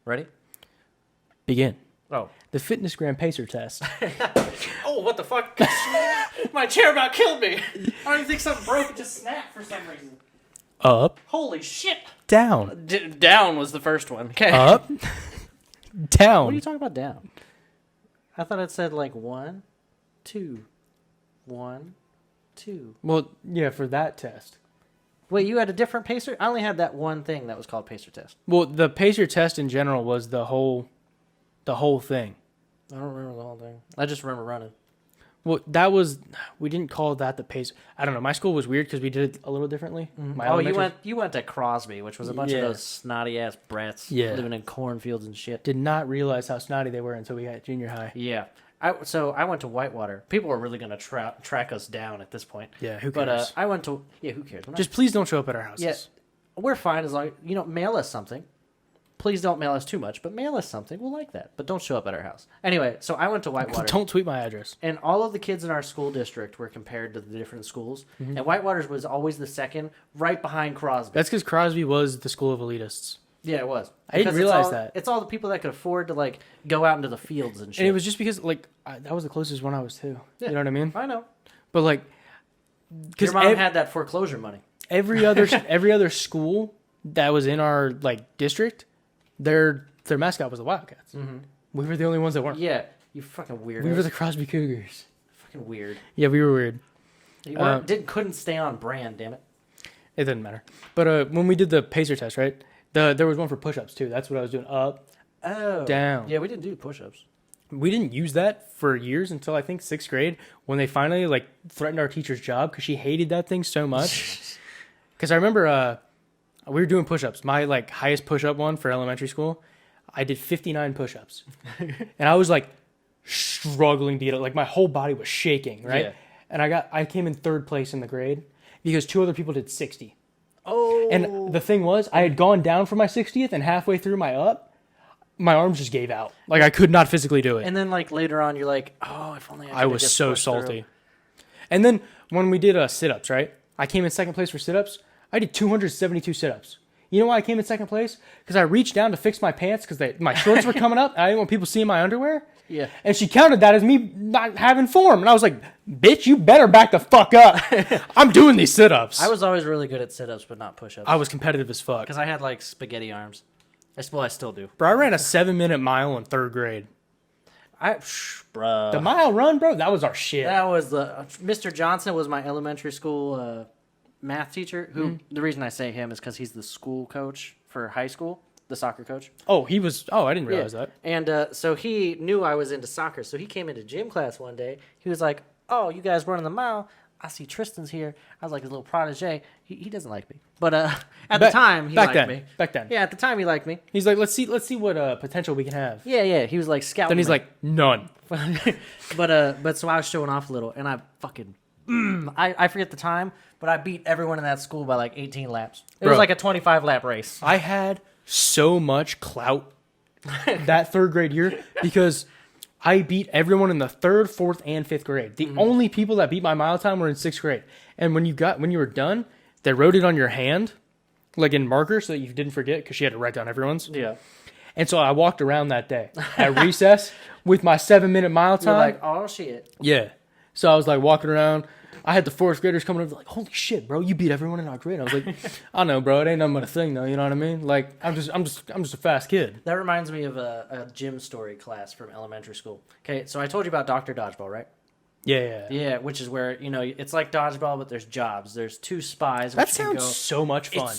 Ready? Begin. Oh. The Fitness Gram Pacer test. Oh, what the fuck? My chair about killed me. I don't even think something broke. It just snapped for some reason. Up. Holy shit. Down. Down was the first one. Okay. Up. Down. What are you talking about down? I thought it said like 1, 2. 1, 2. Well, yeah, for that test. Wait, you had a different pacer? I only had that one thing that was called pacer test. Well, the Pacer test in general was the whole thing. I don't remember the whole thing. I just remember running. Well, we didn't call that the Pacer. I don't know. My school was weird because we did it a little differently. Oh, you went to Crosby, which was a bunch of those snotty ass brats living in cornfields and shit. Did not realize how snotty they were until we got junior high. Yeah. So I went to Whitewater. People are really going to track us down at this point. Yeah, who cares? But I went to... Yeah, who cares? Just please don't show up at our houses. Yeah, we're fine as long... mail us something. Please don't mail us too much, but mail us something. We'll like that. But don't show up at our house. Anyway, so I went to Whitewater. Don't tweet my address. And all of the kids in our school district were compared to the different schools. Mm-hmm. And Whitewater's was always the second, right behind Crosby. That's because Crosby was the school of elitists. Yeah, it was. I didn't realize that. It's all the people that could afford to, go out into the fields and shit. And it was just because, that was the closest one I was to. Yeah, you know what I mean? I know. But, your mom had that foreclosure money. Every other school that was in our, district, their mascot was the Wildcats. Mm-hmm. We were the only ones that weren't. Yeah, you fucking weirdos. We were the Crosby Cougars. Fucking weird. Yeah, we were weird. You couldn't stay on brand, damn it. It didn't matter. But when we did the Pacer test, right? There was one for push-ups, too. That's what I was doing. Up, down. Yeah, we didn't do push-ups. We didn't use that for years until, I think, 6th grade, when they finally, threatened our teacher's job because she hated that thing so much. Because I remember we were doing push-ups. My, highest push-up one for elementary school, I did 59 push-ups. And I was, struggling to get it. My whole body was shaking, right? Yeah. And I came in 3rd place in the grade because 2 other people did 60. Oh. And the thing was, I had gone down for my 60th, and halfway through my arms just gave out. I could not physically do it. And then, later on, you're like, oh, if only I was so salty. And then, when we did sit-ups, right? I came in 2nd place for sit-ups. I did 272 sit-ups. You know why I came in 2nd place? Because I reached down to fix my pants because my shorts were coming up, and I didn't want people seeing my underwear. Yeah. And she counted that as me not having form. And I was like, bitch, you better back the fuck up. I'm doing these sit-ups. I was always really good at sit-ups, but not push-ups. I was competitive as fuck. Because I had, spaghetti arms. I still do. Bro, I ran a 7-minute mile in 3rd grade. Bruh. The mile run, bro, that was our shit. That was Mr. Johnson was my elementary school math teacher, who, the reason I say him is because he's the school coach for high school. The soccer coach. Oh, I didn't realize that. And so he knew I was into soccer. So he came into gym class one day. He was like, oh, you guys running the mile. I see Tristan's here. I was like his little protege. He doesn't like me. But at the time, he liked me. Back then. Yeah, at the time, he liked me. He's like, let's see what potential we can have. Yeah. He was like scouting. Then he's like, none. But so I was showing off a little, and I fucking... I forget the time, but I beat everyone in that school by 18 laps. It was like a 25-lap race. I had so much clout that 3rd grade year because I beat everyone in the 3rd, 4th, and 5th grade. The only people that beat my mile time were in 6th grade. And when you were done, they wrote it on your hand, in marker, so that you didn't forget because she had to write down everyone's. Yeah. And so I walked around that day at recess with my 7-minute mile time. You're like, oh shit. Yeah. So I was walking around. I had the 4th graders coming over holy shit, bro, you beat everyone in our grade. I was like, I know, bro, it ain't nothing but a thing though, you know what I mean? I'm just a fast kid. That reminds me of a gym story class from elementary school. Okay, so I told you about Dr. Dodgeball, right? Yeah, which is where, it's like dodgeball, but there's jobs. There's 2 spies. That sounds so much fun.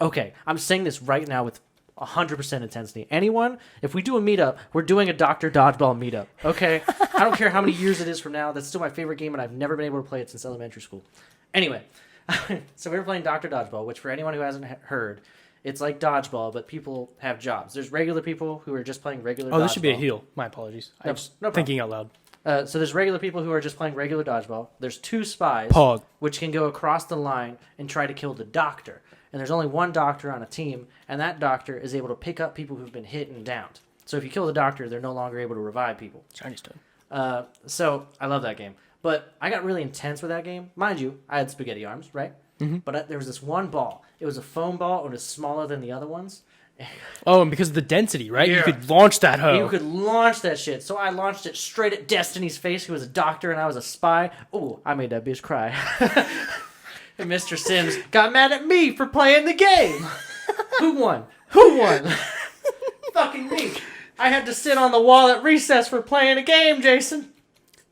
Okay, I'm saying this right now with 100% intensity. Anyone, if we do a meetup, we're doing a Dr. Dodgeball meetup, okay? I don't care how many years it is from now. That's still my favorite game, and I've never been able to play it since elementary school. Anyway, so we were playing Dr. Dodgeball, which for anyone who hasn't heard, it's like dodgeball, but people have jobs. There's regular people who are just playing regular dodgeball. Oh, this should be a heel. My apologies. I was thinking out loud. So there's regular people who are just playing regular dodgeball. There's 2 spies, Pog, which can go across the line and try to kill the doctor. And there's only one doctor on a team, and that doctor is able to pick up people who've been hit and downed. So if you kill the doctor, they're no longer able to revive people. Chinese time. So I love that game. But I got really intense with that game. Mind you, I had spaghetti arms, right? Mm-hmm. But there was this one ball. It was a foam ball, and it was smaller than the other ones. Oh, and because of the density, right? Yeah. You could launch that hoe. You could launch that shit. So I launched it straight at Destiny's face, who was a doctor and I was a spy. Oh, I made that bitch cry. And Mr. Sims got mad at me for playing the game. Who won? Who won? Fucking me. I had to sit on the wall at recess for playing a game, Jason.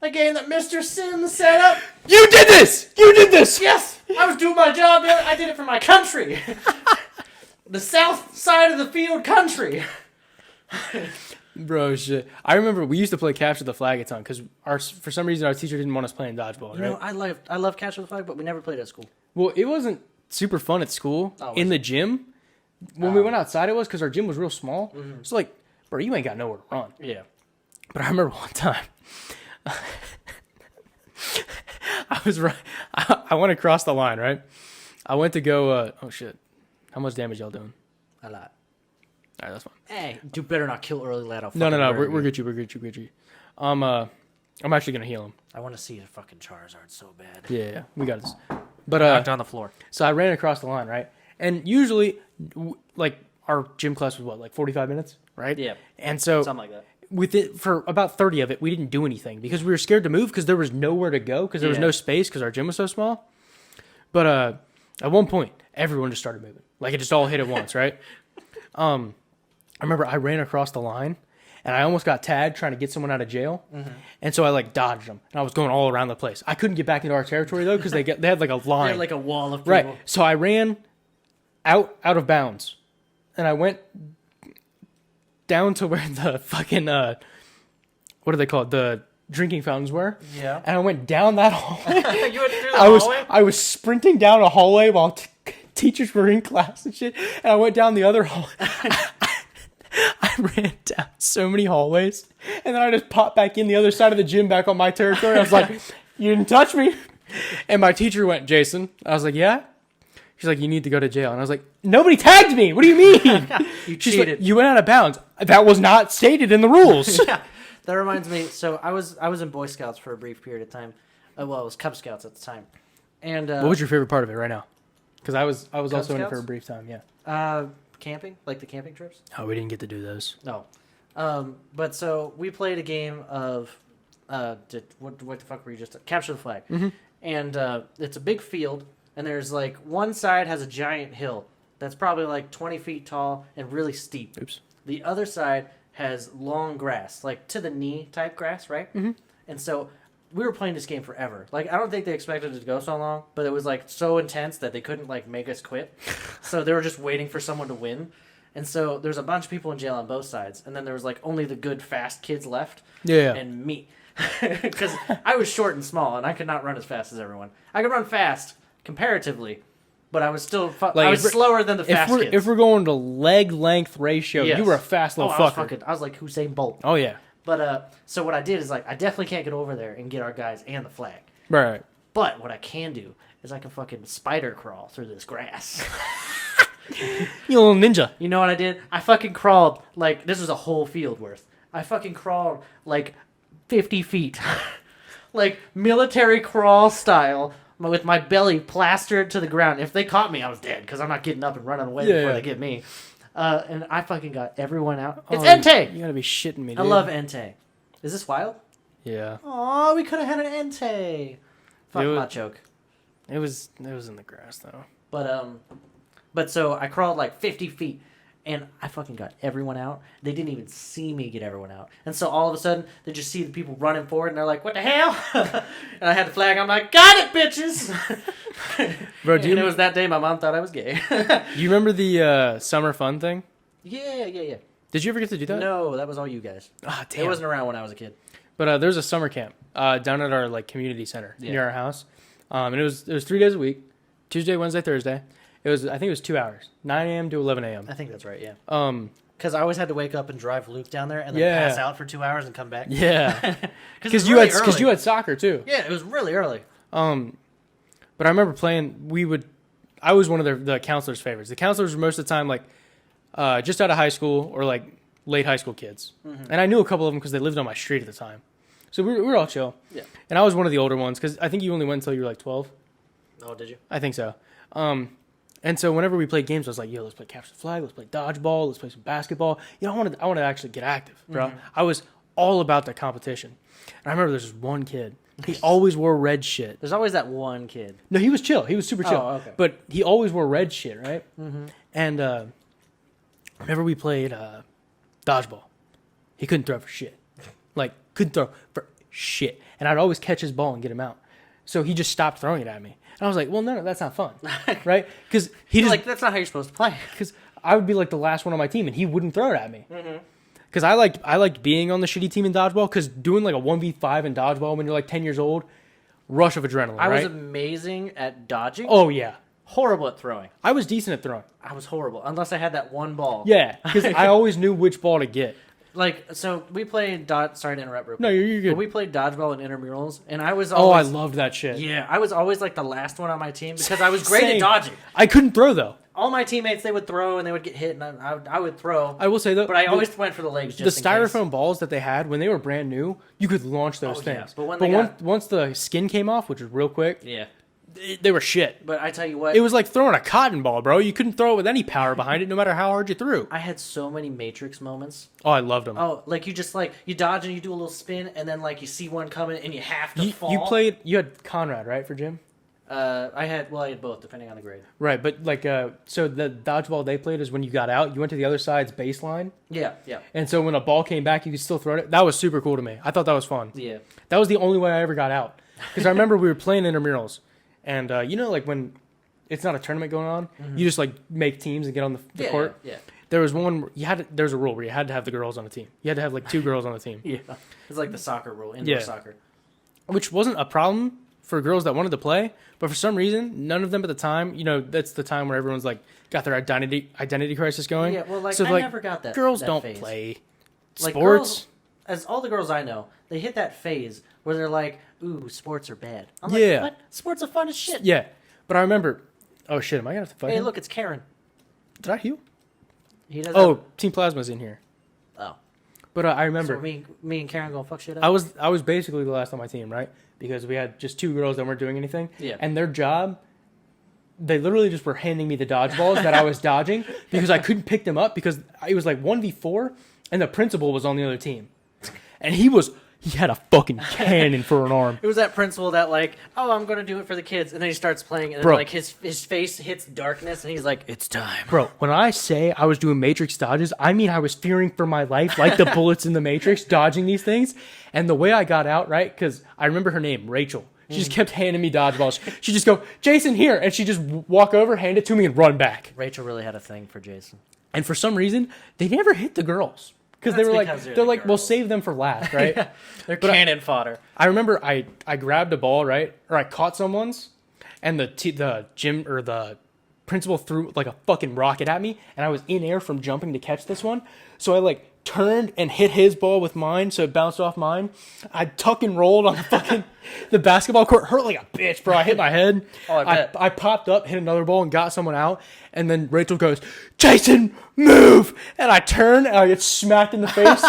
A game that Mr. Sims set up. You did this! You did this! Yes! I was doing my job. I did it for my country. The south side of the field country. Bro, shit. I remember we used to play Capture the Flag a ton because for some reason our teacher didn't want us playing dodgeball, You right? know, I love Capture the Flag, but we never played at school. Well, it wasn't super fun at school. Oh, in the gym. When we went outside, it was because our gym was real small. Mm-hmm. So, like, bro, you ain't got nowhere to run. Yeah. But I remember one time, I went across the line, right? I went to go, oh shit. How much damage y'all doing? A lot. All right, that's fine. Hey, you better not kill early, lad. I'll No, fucking murder we're you. Gucci. I'm actually gonna heal him. I want to see the fucking Charizard so bad. Yeah, we got this. But Knocked on the floor. so I ran across the line, right? And usually, like our gym class was what, like 45 minutes, right? Yeah. And so Something like that. with it for about 30 of it, we didn't do anything because we were scared to move because there was nowhere to go because there was Yeah. no space because our gym was so small. But at one point, everyone just started moving. Like it just all hit at once, right? I remember I ran across the line and I almost got tagged trying to get someone out of jail. Mm-hmm. And so I like dodged them and I was going all around the place. I couldn't get back into our territory though because they had like a line. They had like a wall of people. Right. So I ran out of bounds. And I went down to where the fucking what do they call it? The drinking fountains were. Yeah. And I went down that hallway. You went through the hallway? I was sprinting down a hallway while teachers were in class and shit. And I went down the other hallway. I ran down so many hallways. And then I just popped back in the other side of the gym back on my territory. I was like, you didn't touch me. And my teacher went, Jason. I was like, yeah. She's like, you need to go to jail. And I was like, nobody tagged me. What do you mean? You She's cheated. like, you went out of bounds. That was not stated in the rules. Yeah. That reminds me. So I was in Boy Scouts for a brief period of time. Well, it was Cub Scouts at the time. And What was your favorite part of it right now? Because I was also in it for a Scouts? brief time, yeah. Camping, like the camping trips. Oh, we didn't get to do those. No. But so we played a game of what the fuck were you just Capture the Flag. Mm-hmm. And it's a big field, and there's like one side has a giant hill that's probably like 20 feet tall and really steep. Oops. The other side has long grass, like to the knee type grass, right? Mm-hmm. And so we were playing this game forever. Like I don't think they expected it to go so long, but it was like so intense that they couldn't like make us quit. So they were just waiting for someone to win. And so there's a bunch of people in jail on both sides, and then there was like only the good fast kids left. Yeah. And me, because I was short and small, and I could not run as fast as everyone. I could run fast comparatively, but I was still I was slower than the fast kids. If we're going to leg length ratio, Yes. you were a fast little fucker. I was like Usain Bolt. Oh yeah. But so what I did is like I definitely can't get over there and get our guys and the flag. Right. But what I can do is I can fucking spider crawl through this grass. You little ninja. You know what I did? I fucking crawled like this was a whole field worth. I fucking crawled like 50 feet, like military crawl style, with my belly plastered to the ground. If they caught me, I was dead because I'm not getting up and running away before they get me. And I fucking got everyone out. It's Entei! You gotta be shitting me, dude. I love Entei. Is this wild? Yeah. Oh, we could have had an Entei. Fuck my joke. It was in the grass though. But so I crawled like 50 feet, and I fucking got everyone out. They didn't even see me get everyone out. And so all of a sudden, they just see the people running forward, and they're like, what the hell? And I had the flag. I'm like, got it, bitches! Bro, And it was that day my mom thought I was gay. Do you remember the summer fun thing? Yeah. Did you ever get to do that? No, that was all you guys. Ah, damn. It wasn't around when I was a kid. But there's a summer camp down at our like community center Yeah. near our house, and it was 3 days a week, Tuesday, Wednesday, Thursday. I think it was 2 hours, 9 a.m. to 11 a.m. I think that's right, yeah. Um, Because I always had to wake up and drive Luke down there and then Yeah. pass out for 2 hours and come back. yeah, Because you had soccer too. Yeah, it was really early. But I remember playing. I was one of the counselors' favorites. The counselors were most of the time like just out of high school or like late high school kids, and I knew a couple of them because they lived on my street at the time. So we were all chill. Yeah. And I was one of the older ones because I think you only went until you were like 12. Oh, did you? I think so. And so whenever we played games, I was like, yo, let's play capture the flag, let's play dodgeball, let's play some basketball. You know, I wanted to actually get active, bro. Mm-hmm. I was all about the competition. And I remember there's this one kid. He always wore red shit. There's always that one kid. No, he was chill. He was super chill. Oh, okay. But he always wore red shit, right? Mm-hmm. And whenever we played dodgeball, he couldn't throw for shit. Like, couldn't throw for shit. And I'd always catch his ball and get him out. So he just stopped throwing it at me. And I was like, well, no, that's not fun. Right? Because he just... like, that's not how you're supposed to play. Because I would be like the last one on my team, and he wouldn't throw it at me. Mm-hmm. Because I liked being on the shitty team in dodgeball, because doing like a 1v5 in dodgeball when you're like 10 years old, rush of adrenaline, I was right? amazing at dodging. Oh, yeah. Horrible at throwing. I was decent at throwing. I was horrible, unless I had that one ball. Yeah, because I always knew which ball to get. Like, so we played sorry to interrupt real quick. No, you're good. But we played dodgeball and intramurals, and I was Oh, always... I loved that shit. Yeah, I was always like the last one on my team because I was great Same. at dodging. I couldn't throw, though. All my teammates, they would throw and they would get hit, and I would throw. I will say, though. But I always went for the legs just the in case. styrofoam balls that they had, when they were brand new, you could launch those yeah, things. but when once the skin came off, which was real quick, Yeah. they were shit. But I tell you what, It was like throwing a cotton ball, bro. You couldn't throw it with any power behind it, no matter how hard you threw. I had so many Matrix moments. Oh, I loved them. Oh, like you just like, you dodge and you do a little spin, and then like you see one coming and you have to fall. You had Conrad, right, for gym? I had both, depending on the grade. Right, but like, so the dodgeball they played is when you got out, you went to the other side's baseline, Yeah, yeah, and so when a ball came back, you could still throw it. That was super cool to me. I thought that was fun. yeah. That was the only way I ever got out. Because I remember we were playing intramurals, and you know, like when it's not a tournament going on, you just like make teams and get on the court. Yeah, There was one where there's a rule where you had to have the girls on the team. You had to have like 2 girls on the team. yeah. It's like the soccer rule, indoor Yeah. soccer. Which wasn't a problem for girls that wanted to play, but for some reason, none of them at the time, you know, that's the time where everyone's like got their identity crisis going. Yeah, well, like, so, I never got that. Girls that don't phase. play Like, sports. girls, as all the girls I know, they hit that phase where they're like, "Ooh, sports are bad." I'm like, Yeah. "What? Sports are fun as shit." Yeah, but I remember. Oh shit! Am I gonna have to fight Hey, him? look, it's Karen. Did I heal? He does. Oh, Team Plasma's in here. Oh. But I remember. So me and Karen gonna fuck shit up. I was basically the last on my team, right? Because we had just 2 girls that weren't doing anything. Yeah. And their job, they literally just were handing me the dodgeballs that I was dodging because I couldn't pick them up because it was like 1v4 and the principal was on the other team. And he had a fucking cannon for an arm. It was that principal that like, "Oh, I'm gonna do it for the kids," and then he starts playing, and Bro. then, like his face hits darkness, and he's like, "It's time." Bro, when I say I was doing Matrix dodges, I mean I was fearing for my life, like the bullets in the Matrix, dodging these things. And the way I got out, right, because I remember her name, Rachel. She just kept handing me dodgeballs. She'd just go, "Jason, here," and she'd just walk over, hand it to me, and run back. Rachel really had a thing for Jason. And for some reason, they never hit the girls. Because they That's were because like, they're the we'll girls. save them for last, right? They're But cannon fodder. I remember I grabbed a ball, right? Or I caught someone's, and the gym or the principal threw like a fucking rocket at me, and I was in air from jumping to catch this one. So I like turned and hit his ball with mine, so it bounced off mine. I tuck and rolled on the fucking the basketball court. Hurt like a bitch, bro. I hit my head. Oh, I bet. I popped up, hit another ball, and got someone out. And then Rachel goes, "Jason, move!" And I turn, and I get smacked in the face.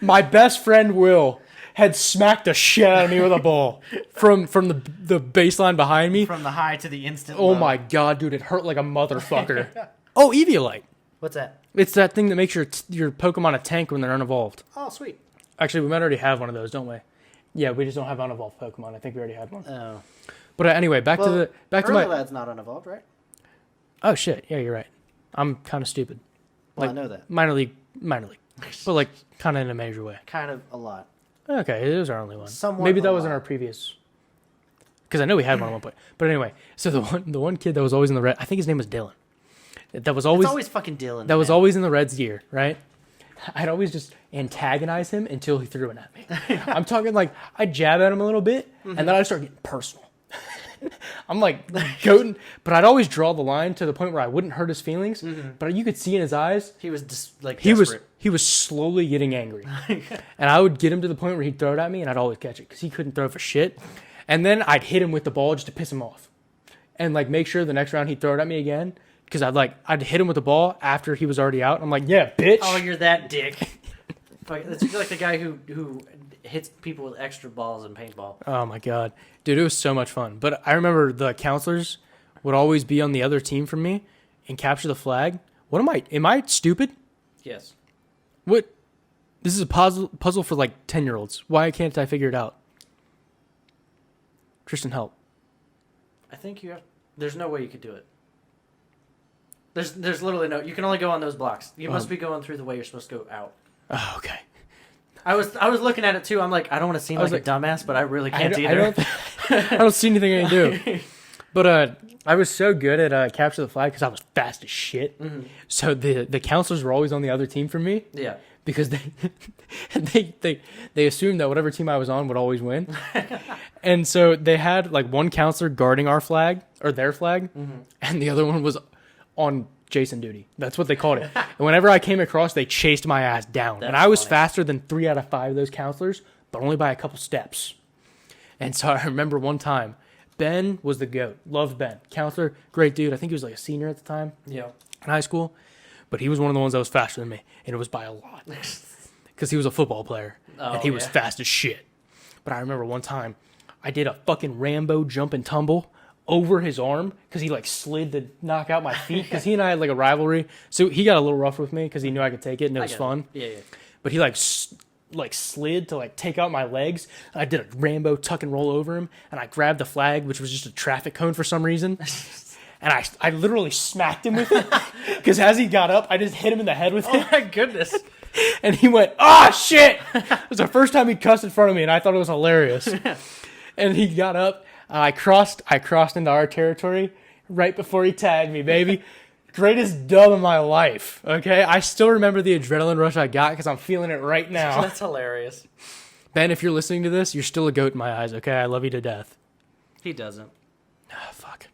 My best friend Will had smacked the shit out of me with a ball from the baseline behind me. From the high to the instant. Oh low. my god, dude, it hurt like a motherfucker. Oh, Eviolite. What's that? It's that thing that makes your Pokemon a tank when they're unevolved. Oh, sweet. Actually, we might already have one of those, don't we? Yeah, we just don't have unevolved Pokemon. I think we already had one. Oh. But anyway, back to my. Lad's not unevolved, right? Oh shit! Yeah, you're right. I'm kind of stupid. Well, Like, I know that. Minor league, but like kind of in a major way. Kind of a lot. Okay, it was our only one. Somewhat Maybe that a wasn't lot. our previous. Because I know we had one at one point. But anyway, so the one kid that was always in the red, I think his name was Dylan. That was always It's always fucking Dylan. that was man. always in the Reds gear, right? I'd always just antagonize him until he threw it at me. I'm talking like I'd jab at him a little bit, and then I'd start getting personal. I'm like goating, but I'd always draw the line to the point where I wouldn't hurt his feelings. But you could see in his eyes He was just like he desperate. was slowly getting angry, and I would get him to the point where he'd throw it at me, and I'd always catch it because he couldn't throw for shit. And then I'd hit him with the ball just to piss him off, and like make sure the next round he'd throw it at me again because I'd hit him with the ball after he was already out. I'm like, yeah, bitch. Oh, you're that dick. You're like the guy who hits people with extra balls in paintball. Oh my god, dude, it was so much fun. But I remember the counselors would always be on the other team from me and capture the flag. What am I? Am I stupid? Yes. What? This is a puzzle for like 10-year-olds. Why can't I figure it out? Tristan, help. I think you have. There's no way you could do it. There's literally no. You can only go on those blocks. You must be going through the way you're supposed to go out. Oh, okay. I was looking at it too. I'm like, I don't want to seem like a dumbass, but I really can't either. I don't see anything I can do. But I was so good at capture the flag because I was fast as shit. Mm-hmm. So the counselors were always on the other team from me. Yeah. Because they assumed that whatever team I was on would always win. And so they had like one counselor guarding our flag or their flag, and the other one was on Jason duty. That's what they called it. And whenever I came across, they chased my ass down. And I was faster than 3 out of 5 of those counselors, but only by a couple steps. And so I remember one time, Ben was the GOAT. Loved Ben. Counselor, great dude. I think he was like a senior at the time. Yeah. In high school. But he was one of the ones that was faster than me. And it was by a lot. Because he was a football player. And he was fast as shit. But I remember one time, I did a fucking Rambo jump and tumble over his arm. Because he like slid to knock out my feet. Because he and I had like a rivalry. So he got a little rough with me. Because he knew I could take it. And it was fun. Yeah. But he like slid to like take out my legs. I did a Rambo tuck and roll over him. And I grabbed the flag, which was just a traffic cone for some reason. And I literally smacked him with it. Because as he got up, I just hit him in the head with it. Oh, my goodness. And he went, "Ah, shit!" It was the first time he cussed in front of me, and I thought it was hilarious. And he got up. I crossed into our territory right before he tagged me, baby. Greatest dub of my life, okay? I still remember the adrenaline rush I got because I'm feeling it right now. That's hilarious. Ben, if you're listening to this, you're still a GOAT in my eyes, okay? I love you to death. He doesn't. Ah, fuck.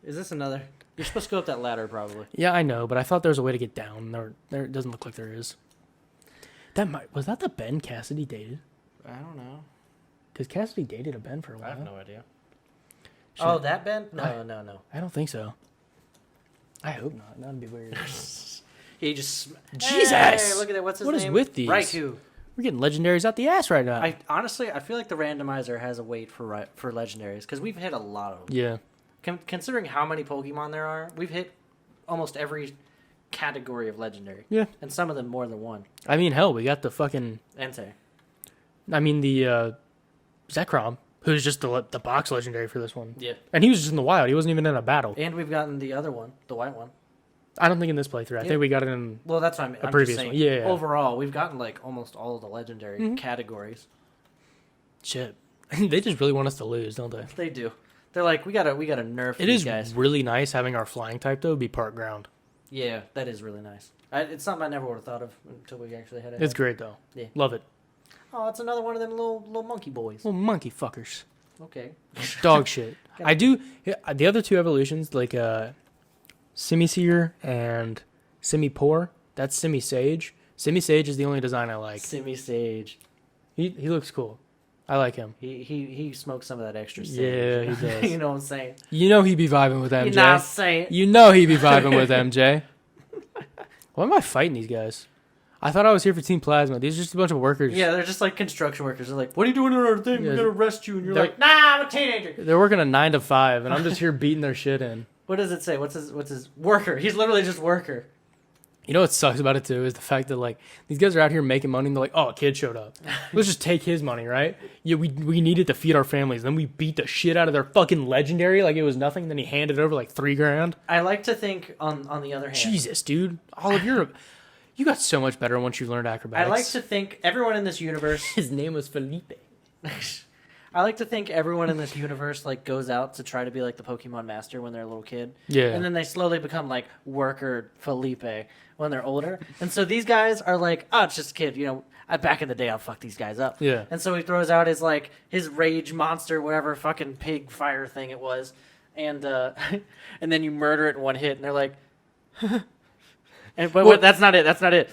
Is this another? You're supposed to go up that ladder, probably. Yeah, I know, but I thought there was a way to get down. There it doesn't look like there is. Was that the Ben Cassidy dated? I don't know. Because Cassidy dated a Ben for a while. I have no idea. Oh, that Ben? No. I don't think so. I hope not. That'd be weird. He just... Jesus! Hey, look at that. What's his name? What is with these? Raikou. We're getting legendaries out the ass right now. I feel like the randomizer has a weight for legendaries because we've hit a lot of them. Yeah. Considering how many Pokemon there are, we've hit almost every category of legendary. Yeah. And some of them more than one. I mean, hell, we got the fucking... Entei. I mean, the Zekrom, who's just the box legendary for this one. Yeah. And he was just in the wild. He wasn't even in a battle. And we've gotten the other one, the white one. I don't think in this playthrough. I think we got it in... Well, that's what I'm previous just saying. one. Yeah. Overall, we've gotten like almost all of the legendary categories. Shit. They just really want us to lose, don't they? They do. They're like, we gotta nerf it these is guys. really nice having our flying type, though, be part ground. Yeah, that is really nice. It's something I never would have thought of until we actually had it. It's great, though. Yeah. Love it. Oh, it's another one of them little monkey boys. Little monkey fuckers. Okay. Dog shit. I do... The other two evolutions, like Simisear and Simipour, that's Simisage. Simisage is the only design I like. Simisage. He looks cool. I like him. He smokes some of that extra sage. Yeah, he does. You know what I'm saying? You know he be vibing with MJ. You're not saying. You know he be vibing with MJ. Why am I fighting these guys? I thought I was here for Team Plasma. These are just a bunch of workers. Yeah, they're just like construction workers. They're like, what are you doing in our thing? Yeah, We're going to arrest you. And you're they're- like, nah, I'm a teenager. They're working a 9 to 5, and I'm just here beating their shit in. What does it say? What's his worker? He's literally just worker. You know what sucks about it, too, is the fact that, like, these guys are out here making money, and they're like, oh, a kid showed up. Let's just take his money, right? Yeah, we need it to feed our families. Then we beat the shit out of their fucking legendary like it was nothing. Then he handed over, like, $3,000. I like to think, on the other hand... Jesus, dude. All of your... You got so much better once you learned acrobatics. I like to think everyone in this universe... His name was Felipe. I like to think everyone in this universe like goes out to try to be like the Pokemon master when they're a little kid. Yeah. And then they slowly become like worker Felipe when they're older. And so these guys are like, oh, it's just a kid. You know, back in the day, I'll fuck these guys up. Yeah. And so he throws out his rage monster, whatever fucking pig fire thing it was. And and then you murder it in one hit. And they're like... But that's not it. That's not it.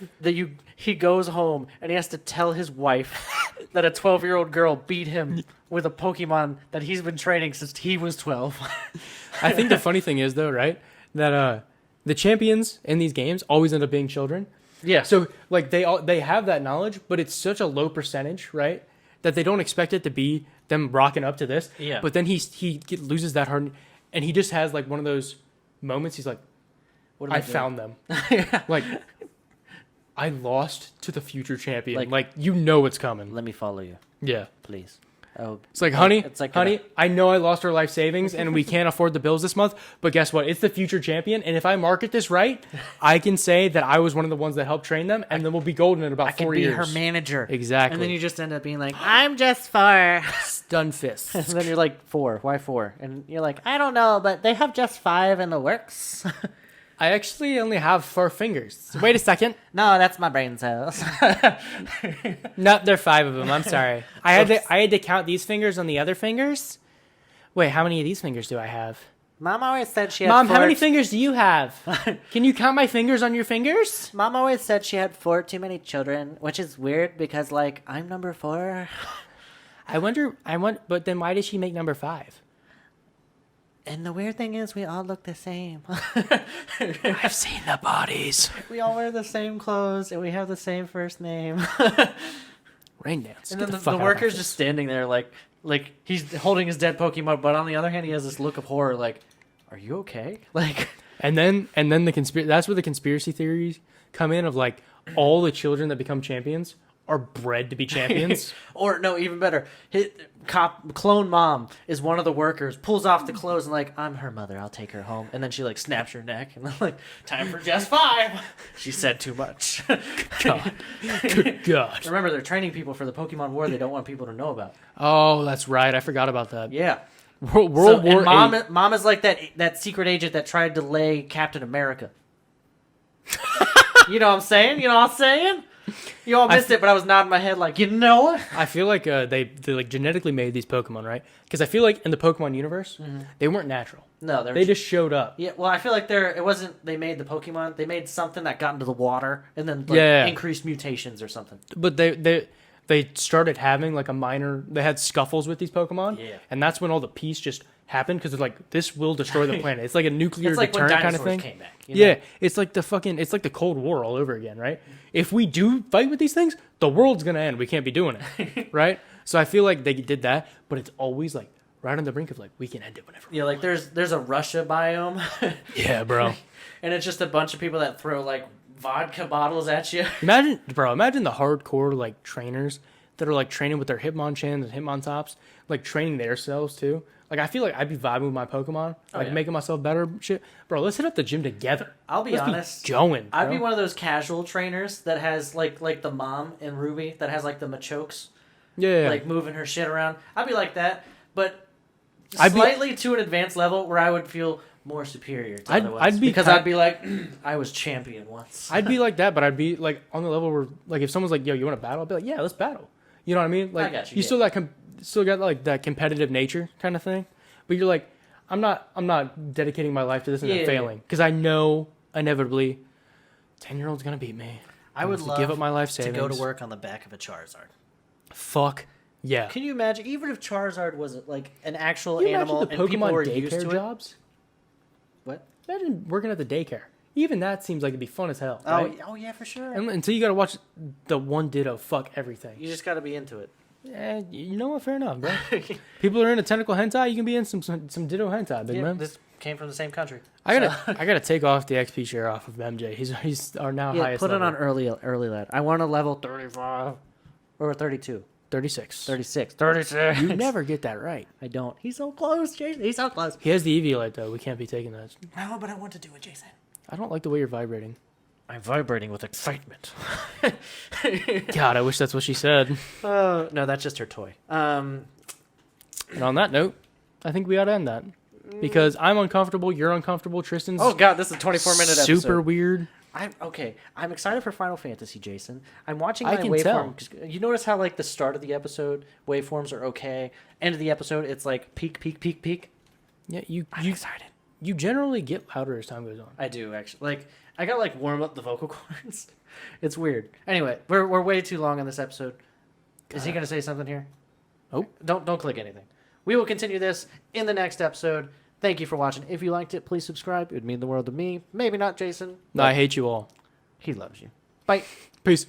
He goes home and he has to tell his wife that a 12-year-old girl beat him with a Pokemon that he's been training since he was 12. I think the funny thing is, though, right, that the champions in these games always end up being children. Yeah. So, like, they have that knowledge, but it's such a low percentage, right, that they don't expect it to be them rocking up to this. Yeah. But then he loses that heart, and he just has like one of those moments. He's like, What am I I doing? found them. Yeah. Like, I lost to the future champion. Like- Like you know what's coming. Let me follow you, Yeah. please. Oh, It's like, honey, it's like honey, I know I lost our life savings and we can't afford the bills this month, but guess what? It's the future champion, and if I market this right, I can say that I was one of the ones that helped train them, and then we'll be golden in about I can 4 be years. her manager. Exactly. And then you just end up being like, I'm just 4. Stun fist. And then you're like, 4. Why 4? And you're like, I don't know, but they have just 5 in the works. I actually only have 4 fingers. Wait a second. No, that's my brain cells. No, there are 5 of them. I'm sorry. I had to count these fingers on the other fingers. Wait, how many of these fingers do I have? Mom always said she had Mom, 4. how many fingers do you have? Can you count my fingers on your fingers? Mom always said she had 4 too many children, which is weird because, like, I'm number 4. But then why did she make number 5? And the weird thing is, we all look the same. I've seen the bodies. We all wear the same clothes, and we have the same first name. Rain dance. And Get then fuck the out of my worker's face. just standing there, like he's holding his dead Pokemon, but on the other hand, he has this look of horror, like, "Are you okay?" Like, And then the conspiracy. That's where the conspiracy theories come in of like all the children that become champions are bred to be champions. or no, even better, clone mom is one of the workers, pulls off the clothes and like, I'm her mother, I'll take her home, and then she like snaps her neck and like, time for just 5. She said too much. God. Good God. Remember, they're training people for the Pokemon War they don't want people to know about. Oh, that's right. I forgot about that. Yeah. World So, War and VIII. mom is like that secret agent that tried to lay Captain America. You know what I'm saying? You know what I'm saying? You all missed it, but I was nodding my head like, you know what? I feel like they like genetically made these Pokemon, right? Because I feel like in the Pokemon universe, they weren't natural. No, They just showed up. Yeah, well, I feel like it wasn't, they made the Pokemon, they made something that got into the water and then like, Yeah. increased mutations or something. But they started having like they had scuffles with these Pokemon. Yeah. And that's when all the peace just happened because they're like, this will destroy the planet. It's like a nuclear It's like when deterrent dinosaurs kind of thing. came back. You know? Yeah, it's like the Cold War all over again, right? If we do fight with these things, the world's gonna end. We can't be doing it, right? So I feel like they did that, but it's always like right on the brink of like we can end it whenever. Yeah, like there's a Russia biome, Yeah, bro. and it's just a bunch of people that throw like vodka bottles at you. Imagine the hardcore like trainers that are like training with their Hitmonchans and Hitmontops, like training themselves too. Like I feel like I'd be vibing with my Pokemon, like yeah. making myself better, shit. Bro, let's hit up the gym together. I'll be Let's honest. Going. I'd be bro. one of those casual trainers that has like the mom in Ruby that has like the Machokes, Yeah. like moving her shit around. I'd be like that, but I'd be- slightly to an advanced level where I would feel more superior to other ones. I'd be because ki- I'd be like, I was champion once. I'd be like that, but I'd be like on the level where like if someone's like, "Yo, you want to battle?" I'd be like, "Yeah, let's battle." You know what I mean? Like got you, yeah. still got like that competitive nature kind of thing, but you're like, I'm not dedicating my life to this and then Yeah. failing because I know inevitably, 10-year-old's gonna beat me. I would have to love give up my life to savings. go to work on the back of a Charizard. Fuck yeah. Can you imagine, even if Charizard was like an actual Can you animal imagine the and people Pokemon were used daycare to it? jobs? What? Imagine working at the daycare. Even that seems like it'd be fun as hell. Oh, Right? oh yeah, for sure. And until you gotta watch the one Ditto fuck everything. You just got to be into it. Yeah, you know what? Fair enough, bro. People are into tentacle hentai. You can be in some Ditto hentai, big Yeah, man. this came from the same country. I gotta take off the XP share off of MJ. He's our now Yeah, highest. put it level. on early lad. I want a level 35 or 32, 36. 36, 36. You never get that right. I don't. He's so close, Jason. He's so close. He has the Eviolite though. We can't be taking that. No, but I want to do it, Jason. I don't like the way you're vibrating. I'm vibrating with excitement. God, I wish that's what she said. No, that's just her toy. And on that note, I think we ought to end that because I'm uncomfortable. You're uncomfortable. Tristan's Oh God, this is a 24-minute episode. super weird. I'm excited for Final Fantasy, Jason. I'm watching I my can waveform. tell. 'Cause you notice how like the start of the episode waveforms are okay. End of the episode, it's like peak, peak, peak, peak. Yeah, I'm excited. You generally get louder as time goes on. I do actually. Like I gotta like warm up the vocal cords. It's weird. Anyway, we're way too long on this episode. Is he gonna say something here? Oh. Don't click anything. We will continue this in the next episode. Thank you for watching. If you liked it, please subscribe. It would mean the world to me. Maybe not Jason. No, I hate you all. He loves you. Bye. Peace.